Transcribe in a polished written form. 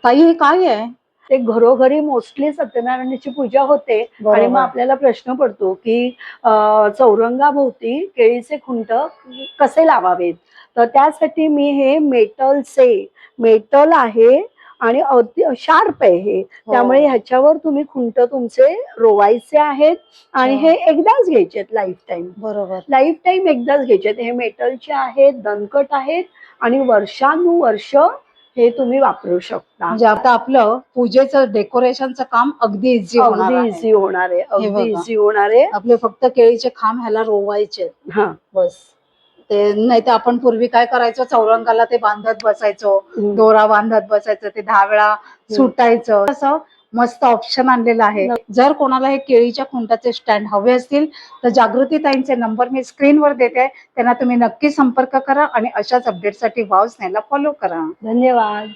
ताई हे काय आहे? ते घरोघरी मोस्टली सत्यनारायणाची पूजा होते आणि मग बरोबर. आपल्याला प्रश्न पडतो की चौरंगाभोवती केळीचे खुंट कसे लावावेत. तर त्यासाठी मी हे मेटल आहे आणि शार्प आहे हे, त्यामुळे ह्याच्यावर तुम्ही खुंट तुमचे रोवायचे आहेत आणि हे एकदाच घ्यायचे बरोबर. लाईफ टाईम एकदाच घ्यायचे. हे मेटलचे आहेत, दणकट आहेत आणि वर्षानुवर्ष हे तुम्ही वापरू शकता. म्हणजे आता आपलं पूजेचं डेकोरेशनचं काम अगदी इझी होणार अगदी आहे. इझी होणार आहे, हे अगदी बघा. इझी होणार आहे. आपले फक्त केळीचे खांब ह्याला रोवायचे हा बस. ते नाही तर आपण पूर्वी काय करायचो, चौरंगाला ते बांधत बसायचो, दोरा बांधत बसायचं, ते 10 वेळा सुटायचं. असं मस्त ऑप्शन आणलेलं आहे. जर कोणाला हे केळीच्या खुंटाचे स्टँड हवे असतील तर जागृती ताईंचे नंबर मी स्क्रीनवर देते, त्यांना तुम्ही नक्की संपर्क करा आणि अशाच अपडेटसाठी वाव स्नेहला फॉलो करा. धन्यवाद.